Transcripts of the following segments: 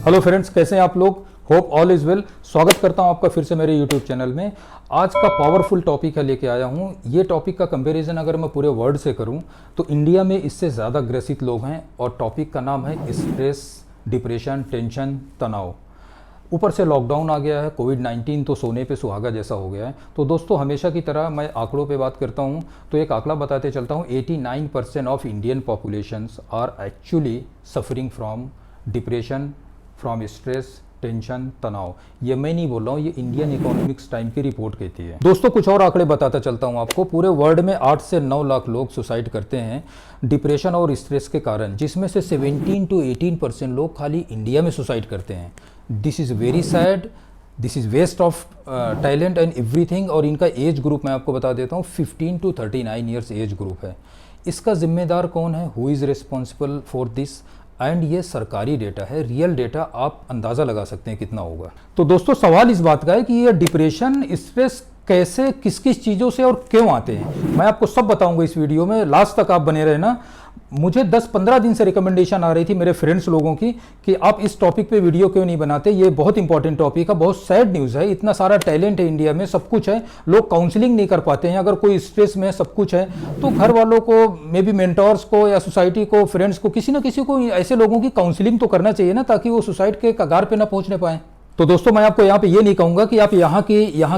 Hello friends, कैसे हैं आप लोग? Hope all is well. स्वागत करता हूं आपका फिर से मेरे यूट्यूब चैनल में। आज का पावरफुल टॉपिक है लेके आया हूं। ये टॉपिक का कंपैरिजन अगर मैं पूरे वर्ल्ड से करूं तो इंडिया में इससे ज़्यादा ग्रसित लोग हैं और टॉपिक का नाम है स्ट्रेस, डिप्रेशन, टेंशन, तनाव। ऊपर से लॉकडाउन आ गया है, कोविड-19 तो सोने पे सुहागा जैसा हो गया है। तो दोस्तों, हमेशा की तरह मैं आंकड़ों पे बात करता हूँ तो एक आंकड़ा बताते चलता हूँ। 89% of Indian populations are actually suffering from depression, from stress, tension, तनाव। ये मैं नहीं बोल रहा हूँ, ये इंडियन इकोनॉमिक्स टाइम की रिपोर्ट कहती है। दोस्तों, कुछ और आंकड़े बताता चलता हूँ आपको। पूरे वर्ल्ड में 8 से 9 लाख लोग सुसाइड करते हैं डिप्रेशन और स्ट्रेस के कारण, जिसमें से 17 to 18% लोग खाली इंडिया में सुसाइड करते हैं। This is very sad, this is waste of talent and everything. और इनका एज ग्रुप मैं आपको बता देता हूँ, 15 to 39 ईयर्स एज ग्रुप है। इसका जिम्मेदार कौन है? Who is responsible for this? And ये सरकारी डेटा है, रियल डेटा, आप अंदाज़ा लगा सकते हैं कितना होगा। तो दोस्तों, सवाल इस बात का है कि ये डिप्रेशन, स्ट्रेस कैसे, किस किस चीज़ों से और क्यों आते हैं, मैं आपको सब बताऊंगा इस वीडियो में। लास्ट तक आप बने रहना। मुझे 10-15 दिन से रिकमेंडेशन आ रही थी मेरे फ्रेंड्स लोगों की कि आप इस टॉपिक पे वीडियो क्यों नहीं बनाते, ये बहुत इंपॉर्टेंट टॉपिक है। बहुत सैड न्यूज़ है, इतना सारा टैलेंट है इंडिया में, सब कुछ है, लोग काउंसलिंग नहीं कर पाते हैं। अगर कोई स्ट्रेस में सब कुछ है तो घर वालों को, मे बी मेंटर्स को या सोसाइटी को, फ्रेंड्स को, किसी न किसी को ऐसे लोगों की काउंसलिंग तो करना चाहिए ना, ताकि वो सुसाइड के कगार पे ना पहुंचने पाए। तो दोस्तों, मैं आपको यहाँ पे ये नहीं कहूँगा कि आप यहाँ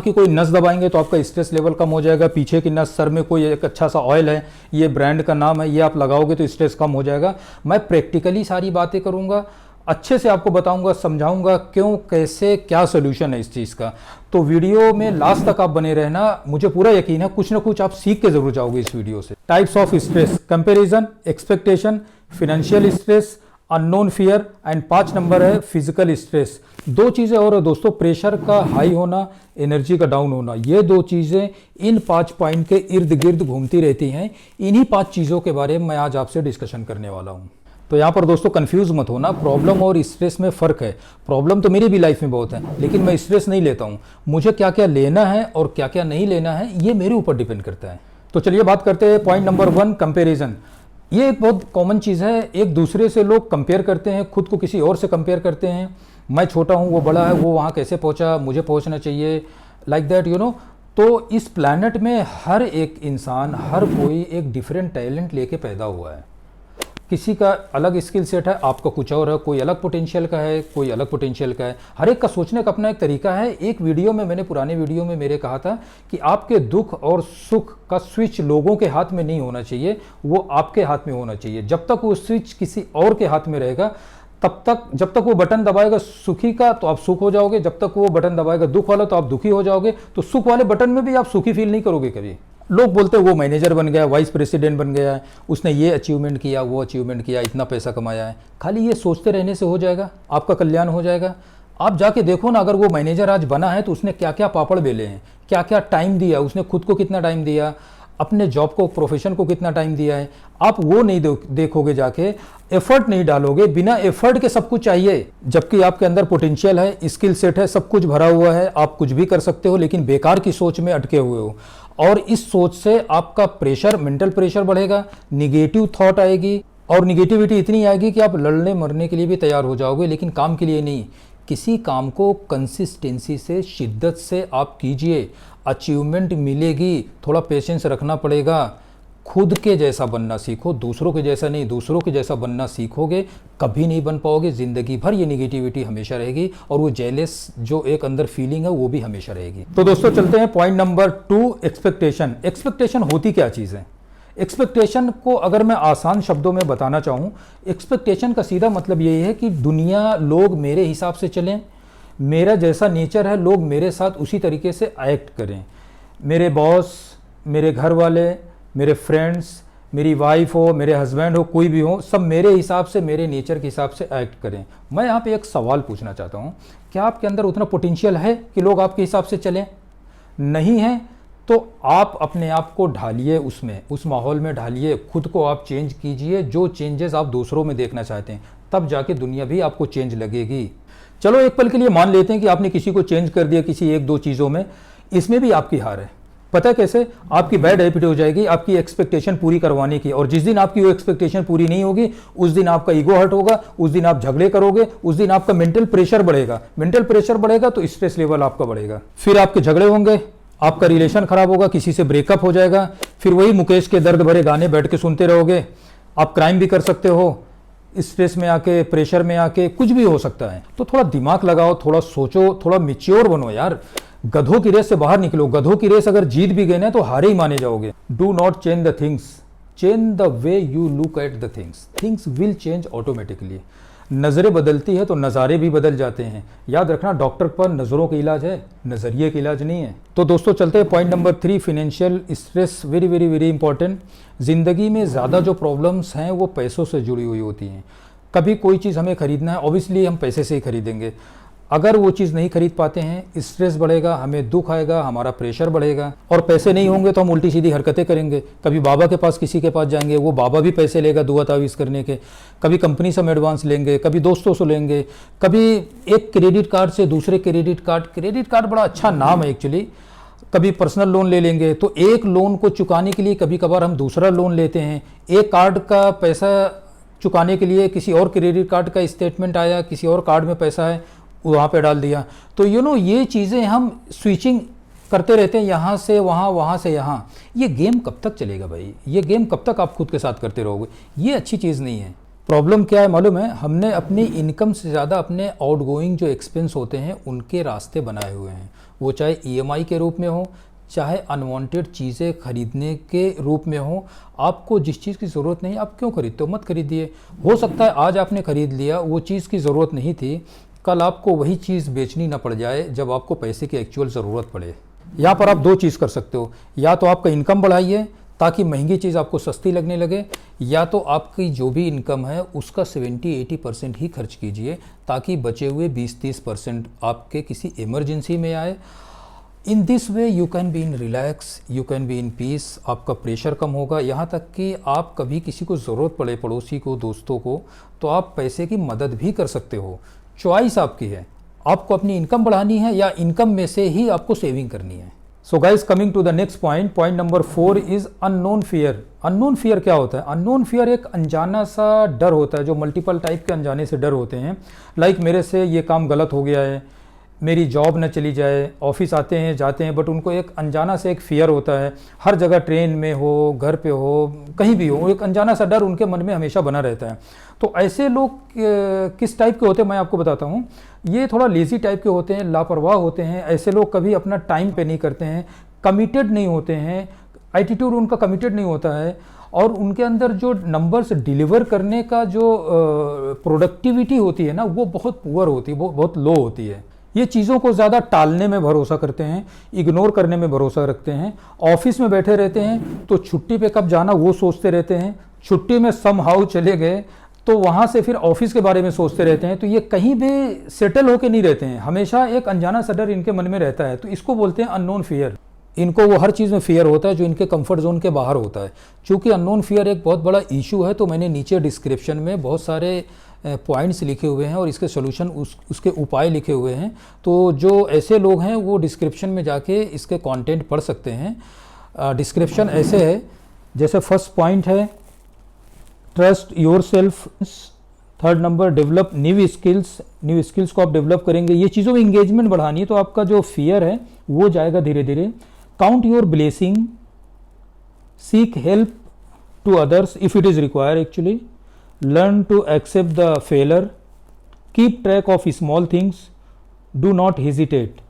की कोई नस दबाएंगे तो आपका स्ट्रेस लेवल कम हो जाएगा। पीछे की नस, सर में कोई एक अच्छा सा ऑयल है, ये ब्रांड का नाम है, ये आप लगाओगे तो स्ट्रेस कम हो जाएगा। मैं प्रैक्टिकली सारी बातें करूँगा, अच्छे से आपको बताऊँगा, समझाऊँगा क्यों, कैसे, क्या सोल्यूशन है इस चीज़ का। तो वीडियो में लास्ट तक आप बने रहना। मुझे पूरा यकीन है कुछ ना कुछ आप सीख के ज़रूर जाओगे इस वीडियो से। Types of stress: comparison, expectation, financial stress, unknown fear, and 5 number है फिजिकल स्ट्रेस। 2 चीज़ें और है दोस्तों, प्रेशर का हाई होना, एनर्जी का डाउन होना। ये 2 चीज़ें इन 5 पॉइंट के इर्द गिर्द घूमती रहती हैं। इन्हीं 5 चीज़ों के बारे में मैं आज आपसे डिस्कशन करने वाला हूँ। तो यहाँ पर दोस्तों कंफ्यूज मत होना, प्रॉब्लम और स्ट्रेस में फ़र्क है। प्रॉब्लम तो मेरी भी लाइफ में बहुत है, लेकिन मैं स्ट्रेस नहीं लेता हूँ। मुझे क्या क्या लेना है और क्या क्या नहीं लेना है, ये मेरे ऊपर डिपेंड करता है। तो चलिए बात करते हैं। Point number 1, comparison. ये एक बहुत कॉमन चीज़ है। एक दूसरे से लोग कंपेयर करते हैं, खुद को किसी और से कंपेयर करते हैं। मैं छोटा हूँ, वो बड़ा है, वो वहाँ कैसे पहुँचा, मुझे पहुँचना चाहिए, लाइक दैट, यू नो। तो इस प्लैनेट में हर एक इंसान, हर कोई एक डिफरेंट टैलेंट लेके पैदा हुआ है। किसी का अलग स्किल सेट है, आपका कुछ और है। कोई अलग पोटेंशियल का है, कोई अलग पोटेंशियल का है। हर एक का सोचने का अपना एक तरीका है। एक वीडियो में मैंने, पुराने वीडियो में मेरे कहा था कि आपके दुख और सुख का स्विच लोगों के हाथ में नहीं होना चाहिए, वो आपके हाथ में होना चाहिए। जब तक वो स्विच किसी और के हाथ में रहेगा, तब तक, जब तक वो बटन दबाएगा सुखी का तो आप सुख हो जाओगे, जब तक वो बटन दबाएगा दुख वाला तो आप दुखी हो जाओगे। तो सुख वाले बटन में भी आप सुखी फील नहीं करोगे कभी। लोग बोलते हैं वो मैनेजर बन गया, वाइस प्रेसिडेंट बन गया, उसने ये अचीवमेंट किया, वो अचीवमेंट किया, इतना पैसा कमाया है। खाली ये सोचते रहने से हो जाएगा? आपका कल्याण हो जाएगा? आप जाके देखो ना, अगर वो मैनेजर आज बना है तो उसने क्या क्या पापड़ बेले हैं, क्या क्या टाइम दिया, उसने खुद को कितना टाइम दिया, अपने जॉब को, प्रोफेशन को कितना टाइम दिया है। आप वो नहीं देखोगे, जाके एफर्ट नहीं डालोगे। बिना एफर्ट के सब कुछ चाहिए, जबकि आपके अंदर पोटेंशियल है, स्किल सेट है, सब कुछ भरा हुआ है, आप कुछ भी कर सकते हो, लेकिन बेकार की सोच में अटके हुए हो। और इस सोच से आपका प्रेशर, मेंटल प्रेशर बढ़ेगा, निगेटिव थॉट आएगी, और निगेटिविटी इतनी आएगी कि आप लड़ने मरने के लिए भी तैयार हो जाओगे, लेकिन काम के लिए नहीं। किसी काम को कंसिस्टेंसी से, शिद्दत से आप कीजिए, अचीवमेंट मिलेगी। थोड़ा पेशेंस रखना पड़ेगा। खुद के जैसा बनना सीखो, दूसरों के जैसा नहीं। दूसरों के जैसा बनना सीखोगे, कभी नहीं बन पाओगे। ज़िंदगी भर ये निगेटिविटी हमेशा रहेगी, और वो जेलस जो एक अंदर फीलिंग है वो भी हमेशा रहेगी। तो दोस्तों, चलते हैं पॉइंट नंबर 2, एक्सपेक्टेशन। एक्सपेक्टेशन होती क्या चीज़ है? एक्सपेक्टेशन को अगर मैं आसान शब्दों में बताना चाहूँ, एक्सपेक्टेशन का सीधा मतलब यही है कि दुनिया, लोग मेरे हिसाब से चलें, मेरा जैसा नेचर है, लोग मेरे साथ उसी तरीके से एक्ट करें। मेरे बॉस, मेरे घर वाले, मेरे फ्रेंड्स, मेरी वाइफ हो, मेरे हस्बैंड हो, कोई भी हो, सब मेरे हिसाब से, मेरे नेचर के हिसाब से एक्ट करें। मैं यहाँ पे एक सवाल पूछना चाहता हूँ, क्या आपके अंदर उतना पोटेंशियल है कि लोग आपके हिसाब से चलें? नहीं है तो आप अपने आप को ढालिए, उसमें, उस माहौल में ढालिए, खुद को आप चेंज कीजिए। जो चेंजेस आप दूसरों में देखना चाहते हैं, तब जाके दुनिया भी आपको चेंज लगेगी। चलो एक पल के लिए मान लेते हैं कि आपने किसी को चेंज कर दिया किसी 1-2 चीज़ों में, इसमें भी आपकी हार है। पता है कैसे? आपकी बैड हैबिट हो जाएगी आपकी एक्सपेक्टेशन पूरी करवाने की, और जिस दिन आपकी वो एक्सपेक्टेशन पूरी नहीं होगी उस दिन आपका ईगो हर्ट होगा, उस दिन आप झगड़े करोगे, उस दिन आपका मेंटल प्रेशर बढ़ेगा। मेंटल प्रेशर बढ़ेगा तो स्ट्रेस लेवल आपका बढ़ेगा, फिर आपके झगड़े होंगे, आपका रिलेशन खराब होगा, किसी से ब्रेकअप हो जाएगा, फिर वही मुकेश के दर्द भरे गाने बैठ के सुनते रहोगे। आप क्राइम भी कर सकते हो, स्ट्रेस में आके, प्रेशर में आके, कुछ भी हो सकता है। तो थोड़ा दिमाग लगाओ, थोड़ा सोचो, थोड़ा मैच्योर बनो यार। गधों की रेस से बाहर निकलो। गधों की रेस अगर जीत भी गए ना तो हारे ही माने जाओगे। Do not change the things, change the way you look at the things, things will change automatically. नज़रें बदलती है तो नज़ारे भी बदल जाते हैं। याद रखना, डॉक्टर पर नज़रों का इलाज है, नज़रिए का इलाज नहीं है। तो दोस्तों चलते हैं point number 3, financial stress. Very very very important. ज़िंदगी में ज़्यादा जो प्रॉब्लम्स हैं वो पैसों से जुड़ी हुई होती हैं। कभी कोई चीज़ हमें खरीदना है, ऑब्वियसली हम पैसे से ही खरीदेंगे। अगर वो चीज़ नहीं खरीद पाते हैं, स्ट्रेस बढ़ेगा, हमें दुख आएगा, हमारा प्रेशर बढ़ेगा, और पैसे नहीं होंगे तो हम उल्टी सीधी हरकतें करेंगे। कभी बाबा के पास, किसी के पास जाएंगे, वो बाबा भी पैसे लेगा दुआ तावीज़ करने के। कभी कंपनी से हम एडवांस लेंगे, कभी दोस्तों से लेंगे, कभी एक क्रेडिट कार्ड से दूसरे क्रेडिट कार्ड बड़ा अच्छा नाम है एक्चुअली। कभी पर्सनल लोन ले लेंगे, तो एक लोन को चुकाने के लिए कभी कभार हम दूसरा लोन लेते हैं। एक कार्ड का पैसा चुकाने के लिए किसी और क्रेडिट कार्ड का स्टेटमेंट आया, किसी और कार्ड में पैसा है, वहाँ पे डाल दिया। तो ये चीज़ें हम स्विचिंग करते रहते हैं, यहाँ से वहाँ, वहाँ से यहाँ। ये गेम कब तक चलेगा भाई? ये गेम कब तक आप खुद के साथ करते रहोगे? ये अच्छी चीज़ नहीं है। प्रॉब्लम क्या है मालूम है? हमने अपनी इनकम से ज़्यादा अपने आउटगोइंग जो एक्सपेंस होते हैं उनके रास्ते बनाए हुए हैं। वो चाहे EMI के रूप में हो, चाहे अनवांटेड चीज़ें खरीदने के रूप में हो। आपको जिस चीज़ की ज़रूरत नहीं, आप क्यों खरीदते हो? मत खरीदिए। हो सकता है आज आपने खरीद लिया, वो चीज़ की ज़रूरत नहीं थी, कल आपको वही चीज़ बेचनी ना पड़ जाए जब आपको पैसे की एक्चुअल ज़रूरत पड़े। यहाँ पर आप दो चीज़ कर सकते हो, या तो आपका इनकम बढ़ाइए ताकि महंगी चीज़ आपको सस्ती लगने लगे, या तो आपकी जो भी इनकम है उसका 70-80% ही खर्च कीजिए ताकि बचे हुए 20-30% आपके किसी इमरजेंसी में आए। In this way you can be in relax, you can be in peace. आपका प्रेशर कम होगा, यहाँ तक कि आप कभी किसी को ज़रूरत पड़े, पड़ोसी को, दोस्तों को, तो आप पैसे की मदद भी कर सकते हो। चॉइस आपकी है, आपको अपनी इनकम बढ़ानी है या इनकम में से ही आपको सेविंग करनी है। So guys, coming to the next point, point number 4 is unknown fear. Unknown fear क्या होता है? अननोन फियर एक अनजाना सा डर होता है, जो मल्टीपल टाइप के अनजाने से डर होते हैं। लाइक मेरे से ये काम गलत हो गया है, मेरी जॉब न चली जाए। ऑफिस आते हैं, जाते हैं, बट उनको एक अनजाना से एक फियर होता है। हर जगह, ट्रेन में हो, घर पे हो, कहीं भी हो, एक अनजाना सा डर उनके मन में हमेशा बना रहता है। तो ऐसे लोग किस टाइप के होते हैं मैं आपको बताता हूँ। ये थोड़ा लेज़ी टाइप के होते हैं, लापरवाह होते हैं। ऐसे लोग कभी अपना टाइम पे नहीं करते हैं, कमिटेड नहीं होते हैं, एटीट्यूड उनका कमिटेड नहीं होता है, और उनके अंदर जो नंबर्स डिलीवर करने का जो प्रोडक्टिविटी होती है ना, वो बहुत पुअर होती है, वो बहुत लो होती है। ये चीज़ों को ज़्यादा टालने में भरोसा करते हैं, इग्नोर करने में भरोसा रखते हैं। ऑफिस में बैठे रहते हैं तो छुट्टी पे कब जाना वो सोचते रहते हैं। छुट्टी में समहाउ चले गए तो वहाँ से फिर ऑफिस के बारे में सोचते रहते हैं। तो ये कहीं भी सेटल होके नहीं रहते हैं, हमेशा एक अनजाना सा डर इनके मन में रहता है। तो इसको बोलते हैं अननोन फियर। इनको वो हर चीज़ में फियर होता है जो इनके कंफर्ट जोन के बाहर होता है। चूँकि अननोन फियर एक बहुत बड़ा इशू है, तो मैंने नीचे डिस्क्रिप्शन में बहुत सारे पॉइंट्स लिखे हुए हैं और इसके सोल्यूशन, उसके उपाय लिखे हुए हैं। तो जो ऐसे लोग हैं वो डिस्क्रिप्शन में जाके इसके कंटेंट पढ़ सकते हैं। डिस्क्रिप्शन ऐसे है, जैसे फर्स्ट पॉइंट है trust your self, third number develop new skills. New skills को आप डेवलप करेंगे, ये चीज़ों में इंगेजमेंट बढ़ानी है तो आपका जो फियर है वो जाएगा धीरे धीरे। Count your blessing, seek help to others if it is require actually, learn to accept the failure, keep track of small things, do not hesitate।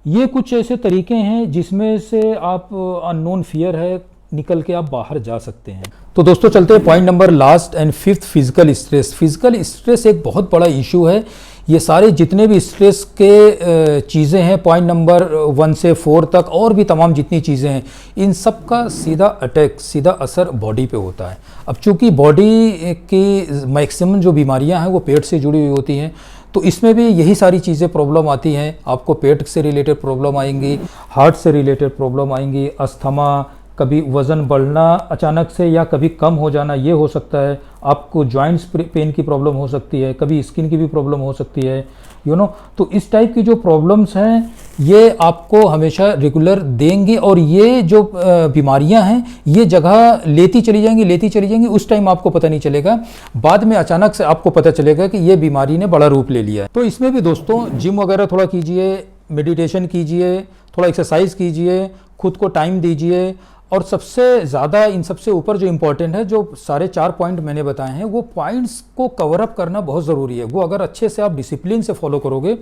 ये कुछ ऐसे तरीके हैं जिसमें से आप अननोन फियर है निकल के आप बाहर जा सकते हैं। तो दोस्तों चलते हैं point number last and fifth, physical stress. Physical stress एक बहुत बड़ा इशू है। ये सारे जितने भी स्ट्रेस के चीज़ें हैं, पॉइंट नंबर 1 से 4 तक, और भी तमाम जितनी चीज़ें हैं, इन सब का सीधा अटैक, सीधा असर बॉडी पे होता है। अब चूंकि बॉडी की मैक्सिमम जो बीमारियां हैं वो पेट से जुड़ी हुई होती हैं, तो इसमें भी यही सारी चीज़ें प्रॉब्लम आती हैं। आपको पेट से रिलेटेड प्रॉब्लम आएंगी, हार्ट से रिलेटेड प्रॉब्लम आएंगी, अस्थमा, कभी वज़न बढ़ना अचानक से या कभी कम हो जाना ये हो सकता है, आपको जॉइंट्स पेन की प्रॉब्लम हो सकती है, कभी स्किन की भी प्रॉब्लम हो सकती है, तो इस टाइप की जो प्रॉब्लम्स हैं ये आपको हमेशा रेगुलर देंगी और ये जो बीमारियां हैं ये जगह लेती चली जाएंगी, उस टाइम आपको पता नहीं चलेगा, बाद में अचानक से आपको पता चलेगा कि ये बीमारी ने बड़ा रूप ले लिया है। तो इसमें भी दोस्तों जिम वगैरह थोड़ा कीजिए, मेडिटेशन कीजिए, थोड़ा एक्सरसाइज कीजिए, खुद को टाइम दीजिए, और सबसे ज़्यादा इन सबसे ऊपर जो इम्पोर्टेंट है, जो सारे 4 पॉइंट मैंने बताए हैं, वो पॉइंट्स को कवर अप करना बहुत ज़रूरी है। वो अगर अच्छे से आप डिसिप्लिन से फॉलो करोगे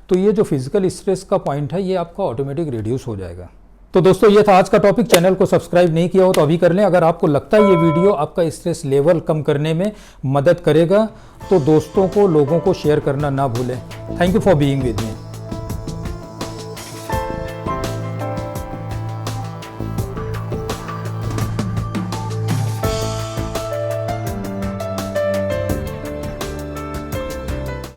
तो ये जो फिजिकल स्ट्रेस का पॉइंट है ये आपका ऑटोमेटिक रिड्यूस हो जाएगा। तो दोस्तों ये था आज का टॉपिक। चैनल को सब्सक्राइब नहीं किया हो तो अभी कर लें। अगर आपको लगता है ये वीडियो आपका स्ट्रेस लेवल कम करने में मदद करेगा तो दोस्तों को, लोगों को शेयर करना ना भूलें। Thank you for being with me.